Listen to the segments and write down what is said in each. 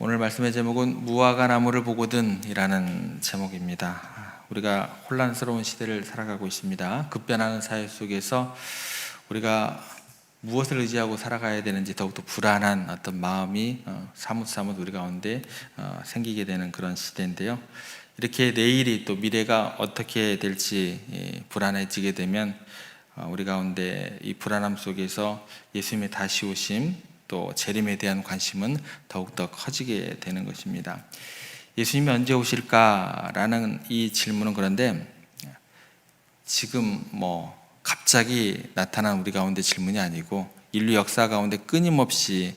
오늘 말씀의 제목은 무화과 나무를 보거든이라는 제목입니다. 우리가 혼란스러운 시대를 살아가고 있습니다. 급변하는 사회 속에서 우리가 무엇을 의지하고 살아가야 되는지 더욱더 불안한 어떤 마음이 사뭇 우리 가운데 생기게 되는 그런 시대인데요. 이렇게 내일이 또 미래가 어떻게 될지 불안해지게 되면 우리 가운데 이 불안함 속에서 예수님의 다시 오심 또 재림에 대한 관심은 더욱더 커지게 되는 것입니다. 예수님이 언제 오실까라는 이 질문은 그런데 지금 갑자기 나타난 우리 가운데 질문이 아니고 인류 역사 가운데 끊임없이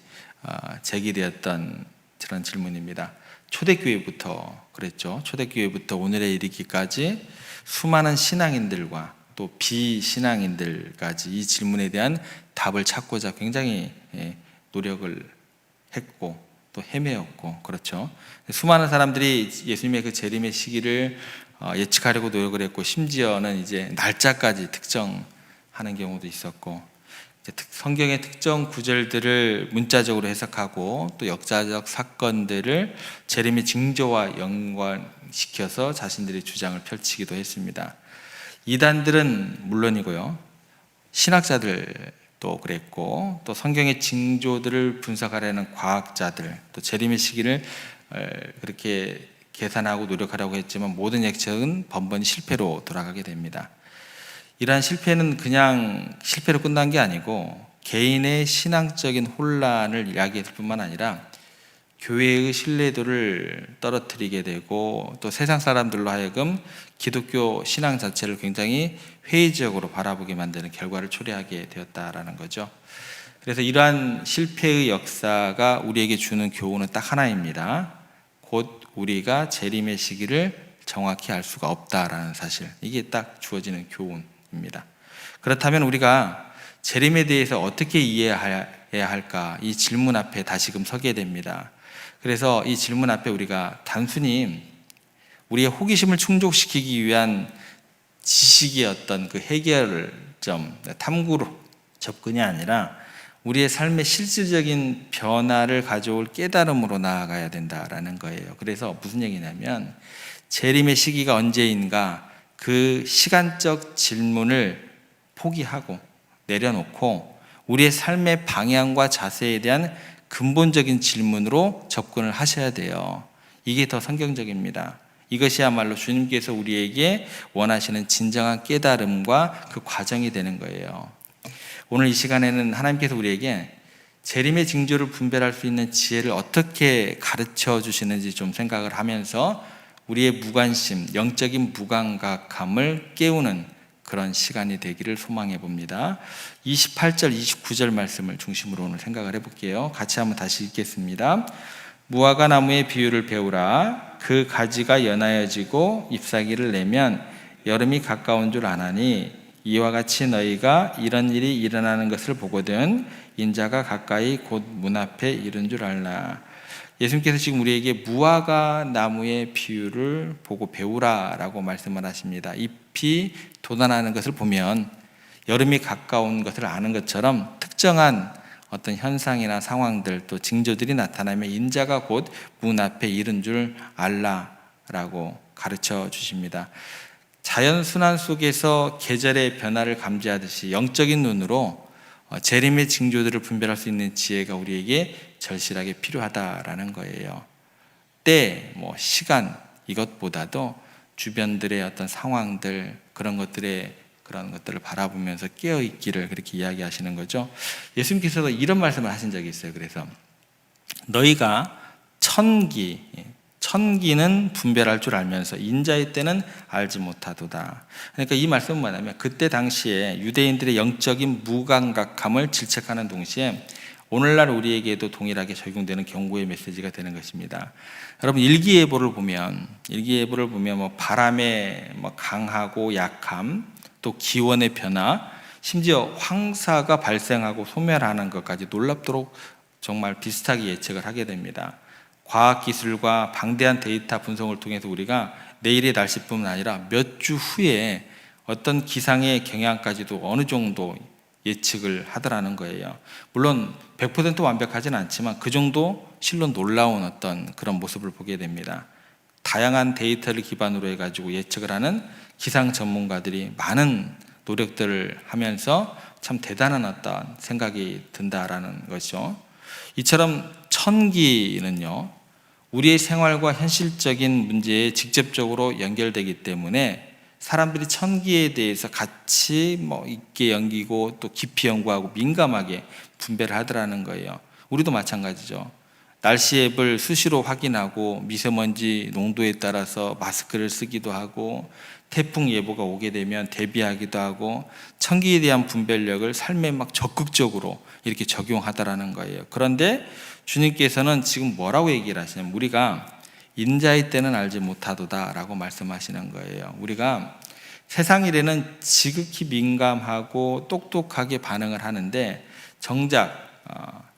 제기되었던 그런 질문입니다. 초대교회부터 그랬죠. 초대교회부터 오늘에 이르기까지 수많은 신앙인들과 또 비신앙인들까지 이 질문에 대한 답을 찾고자 굉장히 노력을 했고 또 헤매었고 그렇죠. 수많은 사람들이 예수님의 그 재림의 시기를 예측하려고 노력을 했고 심지어는 이제 날짜까지 특정하는 경우도 있었고 성경의 특정 구절들을 문자적으로 해석하고 또 역사적 사건들을 재림의 징조와 연관시켜서 자신들의 주장을 펼치기도 했습니다. 이단들은 물론이고요. 신학자들도 그랬고 또 성경의 징조들을 분석하려는 과학자들 또 재림의 시기를 그렇게 계산하고 노력하려고 했지만 모든 예측은 번번이 실패로 돌아가게 됩니다. 이러한 실패는 그냥 실패로 끝난 게 아니고 개인의 신앙적인 혼란을 이야기했을 뿐만 아니라 교회의 신뢰도를 떨어뜨리게 되고 또 세상 사람들로 하여금 기독교 신앙 자체를 굉장히 회의적으로 바라보게 만드는 결과를 초래하게 되었다라는 거죠. 그래서 이러한 실패의 역사가 우리에게 주는 교훈은 딱 하나입니다. 곧 우리가 재림의 시기를 정확히 알 수가 없다라는 사실, 이게 딱 주어지는 교훈입니다. 그렇다면 우리가 재림에 대해서 어떻게 이해해야 할까, 이 질문 앞에 다시금 서게 됩니다. 그래서 이 질문 앞에 우리가 단순히 우리의 호기심을 충족시키기 위한 지식의 어떤 그 해결점, 탐구로 접근이 아니라 우리의 삶의 실질적인 변화를 가져올 깨달음으로 나아가야 된다라는 거예요. 그래서 무슨 얘기냐면 재림의 시기가 언제인가 그 시간적 질문을 포기하고 내려놓고 우리의 삶의 방향과 자세에 대한 근본적인 질문으로 접근을 하셔야 돼요. 이게 더 성경적입니다. 이것이야말로 주님께서 우리에게 원하시는 진정한 깨달음과 그 과정이 되는 거예요. 오늘 이 시간에는 하나님께서 우리에게 재림의 징조를 분별할 수 있는 지혜를 어떻게 가르쳐 주시는지 좀 생각을 하면서 우리의 무관심, 영적인 무감각함을 깨우는 그런 시간이 되기를 소망해 봅니다. 28절, 29절 말씀을 중심으로 오늘 생각을 해볼게요. 같이 한번 다시 읽겠습니다. 무화과 나무의 비유를 배우라. 그 가지가 연하여지고 잎사귀를 내면 여름이 가까운 줄 아나니 이와 같이 너희가 이런 일이 일어나는 것을 보거든 인자가 가까이 곧 문 앞에 이른 줄 알라. 예수님께서 지금 우리에게 무화과 나무의 비유를 보고 배우라라고 말씀을 하십니다. 잎이 돋아나는 것을 보면 여름이 가까운 것을 아는 것처럼 특정한 어떤 현상이나 상황들 또 징조들이 나타나면 인자가 곧 문 앞에 이른 줄 알라라고 가르쳐 주십니다. 자연순환 속에서 계절의 변화를 감지하듯이 영적인 눈으로 재림의 징조들을 분별할 수 있는 지혜가 우리에게 절실하게 필요하다라는 거예요. 때, 시간 이것보다도 주변들의 어떤 상황들 그런 것들을 바라보면서 깨어있기를 그렇게 이야기하시는 거죠. 예수님께서도 이런 말씀을 하신 적이 있어요. 그래서 너희가 천기는 분별할 줄 알면서 인자의 때는 알지 못하도다. 그러니까 이 말씀은 뭐냐면 그때 당시에 유대인들의 영적인 무감각함을 질책하는 동시에 오늘날 우리에게도 동일하게 적용되는 경고의 메시지가 되는 것입니다. 여러분 일기예보를 보면 바람의 강하고 약함 또 기온의 변화 심지어 황사가 발생하고 소멸하는 것까지 놀랍도록 정말 비슷하게 예측을 하게 됩니다. 과학기술과 방대한 데이터 분석을 통해서 우리가 내일의 날씨뿐만 아니라 몇 주 후에 어떤 기상의 경향까지도 어느 정도 예측을 하더라는 거예요. 물론 100% 완벽하지는 않지만 그 정도 실로 놀라운 어떤 그런 모습을 보게 됩니다. 다양한 데이터를 기반으로 해가지고 예측을 하는 기상 전문가들이 많은 노력들을 하면서 참 대단한 어떤 생각이 든다라는 것이죠. 이처럼 천기는요, 우리의 생활과 현실적인 문제에 직접적으로 연결되기 때문에 사람들이 천기에 대해서 같이 있게 연기고 또 깊이 연구하고 민감하게 분배를 하더라는 거예요. 우리도 마찬가지죠. 날씨 앱을 수시로 확인하고 미세먼지 농도에 따라서 마스크를 쓰기도 하고 태풍 예보가 오게 되면 대비하기도 하고 천기에 대한 분별력을 삶에 적극적으로 이렇게 적용하더라는 거예요. 그런데 주님께서는 지금 뭐라고 얘기를 하시냐면 우리가 인자의 때는 알지 못하도다 라고 말씀하시는 거예요. 우리가 세상 일에는 지극히 민감하고 똑똑하게 반응을 하는데 정작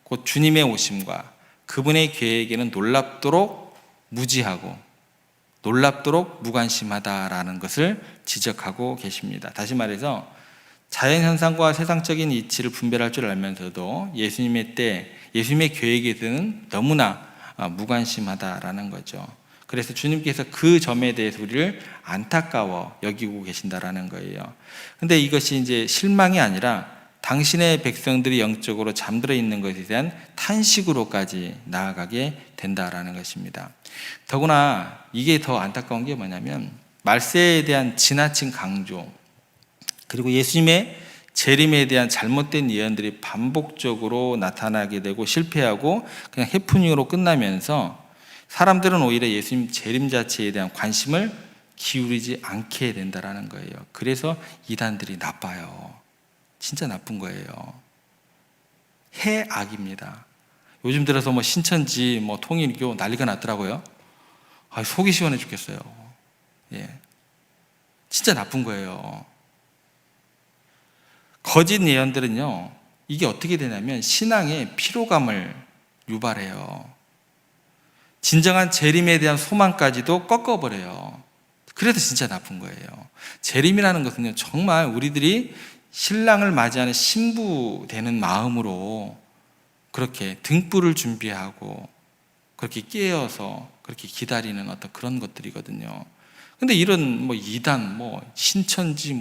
곧 주님의 오심과 그분의 계획에는 놀랍도록 무지하고 놀랍도록 무관심하다라는 것을 지적하고 계십니다. 다시 말해서 자연현상과 세상적인 이치를 분별할 줄 알면서도 예수님의 때, 예수님의 계획에 대해서는 너무나 무관심하다라는 거죠. 그래서 주님께서 그 점에 대해서 우리를 안타까워 여기고 계신다라는 거예요. 근데 이것이 이제 실망이 아니라 당신의 백성들이 영적으로 잠들어 있는 것에 대한 탄식으로까지 나아가게 된다라는 것입니다. 더구나 이게 더 안타까운 게 뭐냐면 말세에 대한 지나친 강조, 그리고 예수님의 재림에 대한 잘못된 예언들이 반복적으로 나타나게 되고 실패하고 그냥 해프닝으로 끝나면서 사람들은 오히려 예수님 재림 자체에 대한 관심을 기울이지 않게 된다라는 거예요. 그래서 이단들이 나빠요. 진짜 나쁜 거예요. 해악입니다. 요즘 들어서 신천지, 통일교 난리가 났더라고요. 속이 시원해 죽겠어요. 예. 진짜 나쁜 거예요. 거짓 예언들은요, 이게 어떻게 되냐면 신앙의 피로감을 유발해요. 진정한 재림에 대한 소망까지도 꺾어버려요. 그래서 진짜 나쁜 거예요. 재림이라는 것은요, 정말 우리들이 신랑을 맞이하는 신부 되는 마음으로 그렇게 등불을 준비하고 그렇게 깨어서 그렇게 기다리는 어떤 그런 것들이거든요. 근데 이런 이단, 신천지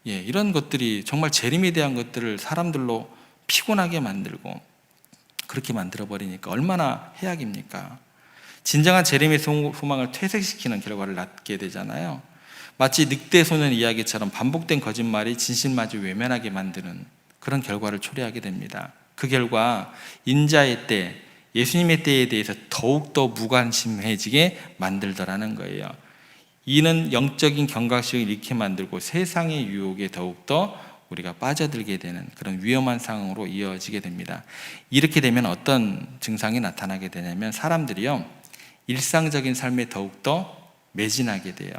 이런 것들이 정말 재림에 대한 것들을 사람들로 피곤하게 만들고 그렇게 만들어버리니까 얼마나 해악입니까? 진정한 재림의 소망을 퇴색시키는 결과를 낳게 되잖아요. 마치 늑대 소년 이야기처럼 반복된 거짓말이 진실마저 외면하게 만드는 그런 결과를 초래하게 됩니다. 그 결과 인자의 때, 예수님의 때에 대해서 더욱더 무관심해지게 만들더라는 거예요. 이는 영적인 경각심을 잃게 만들고 세상의 유혹에 더욱더 우리가 빠져들게 되는 그런 위험한 상황으로 이어지게 됩니다. 이렇게 되면 어떤 증상이 나타나게 되냐면 사람들이요, 일상적인 삶에 더욱더 매진하게 돼요.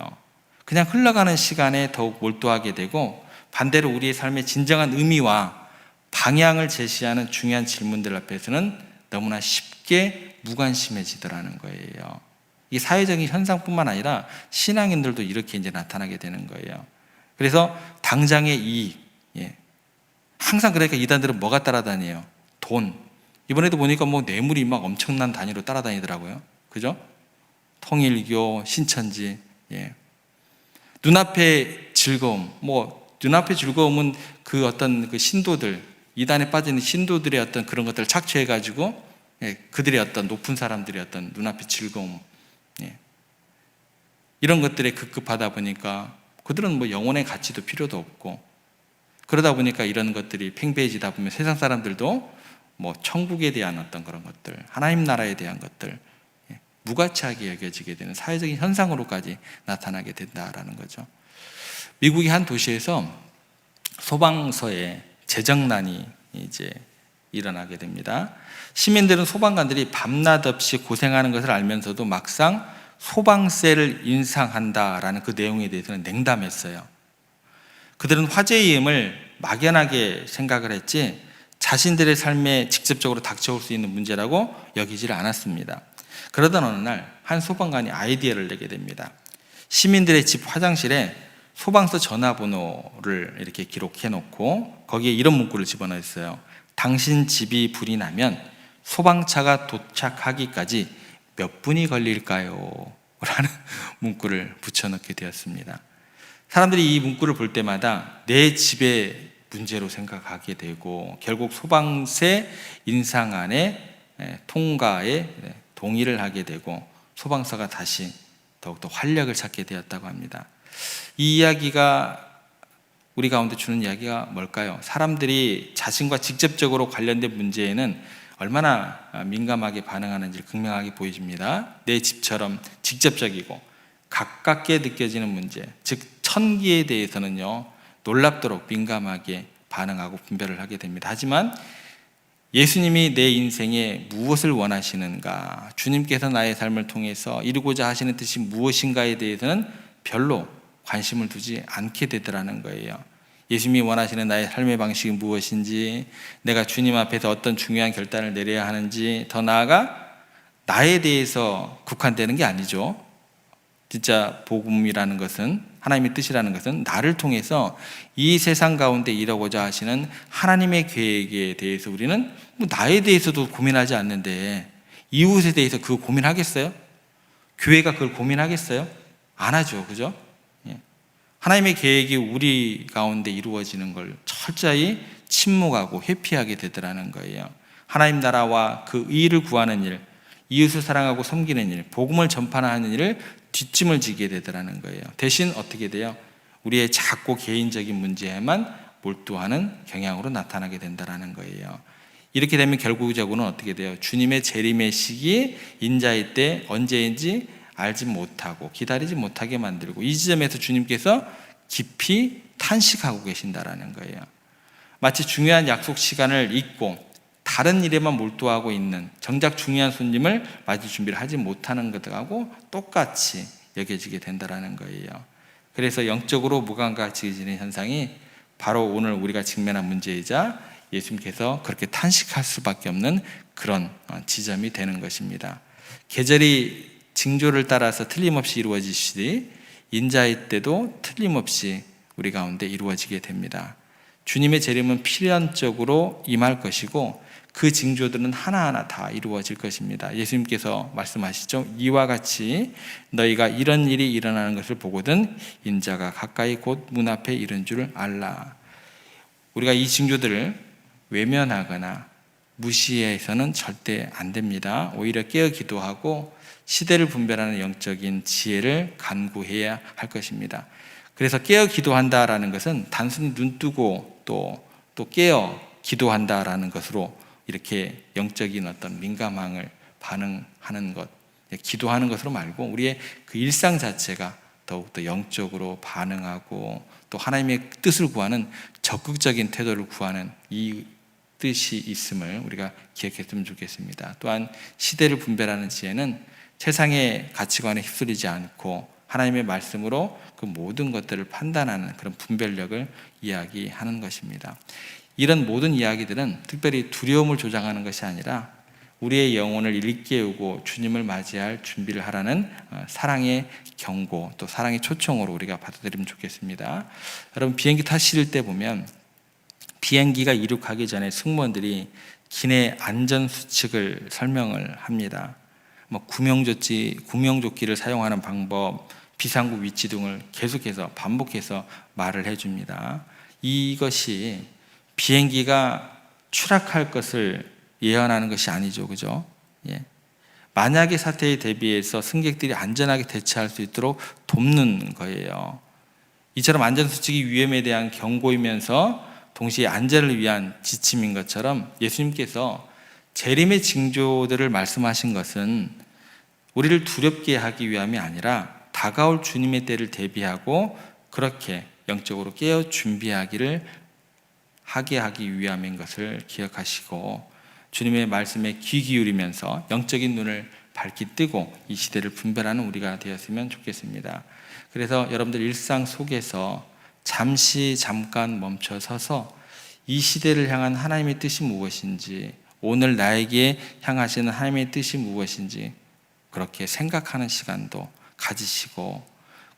그냥 흘러가는 시간에 더욱 몰두하게 되고 반대로 우리의 삶의 진정한 의미와 방향을 제시하는 중요한 질문들 앞에서는 너무나 쉽게 무관심해지더라는 거예요. 이 사회적인 현상뿐만 아니라 신앙인들도 이렇게 이제 나타나게 되는 거예요. 그래서 당장의 이익, 항상 그러니까 이단들은 뭐가 따라다녀요? 돈. 이번에도 보니까 뇌물이 엄청난 단위로 따라다니더라고요. 그죠? 통일교, 신천지. 눈앞의 즐거움. 눈앞의 즐거움은 그 어떤 그 신도들, 이단에 빠지는 신도들의 어떤 그런 것들을 착취해가지고 그들의 어떤 높은 사람들의 어떤 눈앞의 즐거움. 이런 것들에 급급하다 보니까 그들은 영혼의 가치도 필요도 없고 그러다 보니까 이런 것들이 팽배해지다 보면 세상 사람들도 천국에 대한 어떤 그런 것들, 하나님 나라에 대한 것들 무가치하게 여겨지게 되는 사회적인 현상으로까지 나타나게 된다라는 거죠. 미국의 한 도시에서 소방서에 재정난이 이제 일어나게 됩니다. 시민들은 소방관들이 밤낮 없이 고생하는 것을 알면서도 막상 소방세를 인상한다라는 그 내용에 대해서는 냉담했어요. 그들은 화재의 위험을 막연하게 생각을 했지 자신들의 삶에 직접적으로 닥쳐올 수 있는 문제라고 여기지를 않았습니다. 그러던 어느 날 한 소방관이 아이디어를 내게 됩니다. 시민들의 집 화장실에 소방서 전화번호를 이렇게 기록해 놓고 거기에 이런 문구를 집어넣었어요. 당신 집이 불이 나면 소방차가 도착하기까지 몇 분이 걸릴까요? 라는 문구를 붙여넣게 되었습니다. 사람들이 이 문구를 볼 때마다 내 집의 문제로 생각하게 되고 결국 소방세 인상안의 통과에 동의를 하게 되고 소방서가 다시 더욱더 활력을 찾게 되었다고 합니다. 이 이야기가 우리 가운데 주는 이야기가 뭘까요? 사람들이 자신과 직접적으로 관련된 문제에는 얼마나 민감하게 반응하는지를 극명하게 보여줍니다. 내 집처럼 직접적이고 가깝게 느껴지는 문제, 즉 천기에 대해서는요 놀랍도록 민감하게 반응하고 분별을 하게 됩니다. 하지만 예수님이 내 인생에 무엇을 원하시는가, 주님께서 나의 삶을 통해서 이루고자 하시는 뜻이 무엇인가에 대해서는 별로 관심을 두지 않게 되더라는 거예요. 예수님이 원하시는 나의 삶의 방식이 무엇인지, 내가 주님 앞에서 어떤 중요한 결단을 내려야 하는지, 더 나아가 나에 대해서 국한되는 게 아니죠. 진짜 복음이라는 것은, 하나님의 뜻이라는 것은 나를 통해서 이 세상 가운데 이루고자 하시는 하나님의 계획에 대해서 우리는 나에 대해서도 고민하지 않는데 이웃에 대해서 그거 고민하겠어요? 교회가 그걸 고민하겠어요? 안 하죠. 그죠? 하나님의 계획이 우리 가운데 이루어지는 걸 철저히 침묵하고 회피하게 되더라는 거예요. 하나님 나라와 그 의를 구하는 일, 이웃을 사랑하고 섬기는 일, 복음을 전파하는 일을 뒷짐을 지게 되더라는 거예요. 대신 어떻게 돼요? 우리의 작고 개인적인 문제에만 몰두하는 경향으로 나타나게 된다는 거예요. 이렇게 되면 결국적으로는 어떻게 돼요? 주님의 재림의 시기, 인자의 때 언제인지 알지 못하고 기다리지 못하게 만들고, 이 지점에서 주님께서 깊이 탄식하고 계신다라는 거예요. 마치 중요한 약속 시간을 잊고 다른 일에만 몰두하고 있는, 정작 중요한 손님을 맞을 준비를 하지 못하는 것하고 똑같이 여겨지게 된다라는 거예요. 그래서 영적으로 무감각해지는 현상이 바로 오늘 우리가 직면한 문제이자 예수님께서 그렇게 탄식할 수밖에 없는 그런 지점이 되는 것입니다. 계절이 징조를 따라서 틀림없이 이루어지시되 인자의 때도 틀림없이 우리 가운데 이루어지게 됩니다. 주님의 재림은 필연적으로 임할 것이고 그 징조들은 하나하나 다 이루어질 것입니다. 예수님께서 말씀하시죠. 이와 같이 너희가 이런 일이 일어나는 것을 보거든 인자가 가까이 곧 문 앞에 이른 줄 알라. 우리가 이 징조들을 외면하거나 무시해서는 절대 안 됩니다. 오히려 깨어 기도하고 시대를 분별하는 영적인 지혜를 간구해야 할 것입니다. 그래서 깨어 기도한다라는 것은 단순히 눈 뜨고 또 깨어 기도한다라는 것으로 이렇게 영적인 어떤 민감함을 반응하는 것, 기도하는 것으로 말고 우리의 그 일상 자체가 더욱더 영적으로 반응하고 또 하나님의 뜻을 구하는 적극적인 태도를 구하는 이 뜻이 있음을 우리가 기억했으면 좋겠습니다. 또한 시대를 분별하는 지혜는 세상의 가치관에 휩쓸리지 않고 하나님의 말씀으로 그 모든 것들을 판단하는 그런 분별력을 이야기하는 것입니다. 이런 모든 이야기들은 특별히 두려움을 조장하는 것이 아니라 우리의 영혼을 일깨우고 주님을 맞이할 준비를 하라는 사랑의 경고, 또 사랑의 초청으로 우리가 받아들이면 좋겠습니다. 여러분, 비행기 타실 때 보면 비행기가 이륙하기 전에 승무원들이 기내 안전수칙을 설명을 합니다. 구명조끼를 사용하는 방법, 비상구 위치 등을 계속해서 반복해서 말을 해줍니다. 이것이 비행기가 추락할 것을 예언하는 것이 아니죠, 그죠? 만약의 사태에 대비해서 승객들이 안전하게 대처할 수 있도록 돕는 거예요. 이처럼 안전수칙이 위험에 대한 경고이면서 동시에 안전을 위한 지침인 것처럼 예수님께서 재림의 징조들을 말씀하신 것은 우리를 두렵게 하기 위함이 아니라 다가올 주님의 때를 대비하고 그렇게 영적으로 깨어 준비하기를 하게 하기 위함인 것을 기억하시고 주님의 말씀에 귀 기울이면서 영적인 눈을 밝히 뜨고 이 시대를 분별하는 우리가 되었으면 좋겠습니다. 그래서 여러분들 일상 속에서 잠깐 멈춰 서서 이 시대를 향한 하나님의 뜻이 무엇인지, 오늘 나에게 향하시는 하나님의 뜻이 무엇인지 그렇게 생각하는 시간도 가지시고,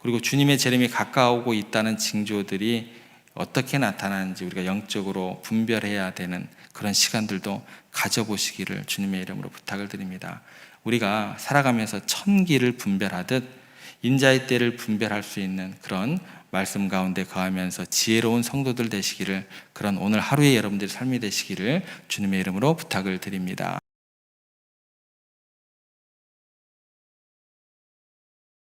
그리고 주님의 재림이 가까우고 있다는 징조들이 어떻게 나타나는지 우리가 영적으로 분별해야 되는 그런 시간들도 가져보시기를 주님의 이름으로 부탁을 드립니다. 우리가 살아가면서 천기를 분별하듯 인자의 때를 분별할 수 있는 그런 말씀 가운데 거하면서 지혜로운 성도들 되시기를, 그런 오늘 하루의 여러분들의 삶이 되시기를 주님의 이름으로 부탁을 드립니다.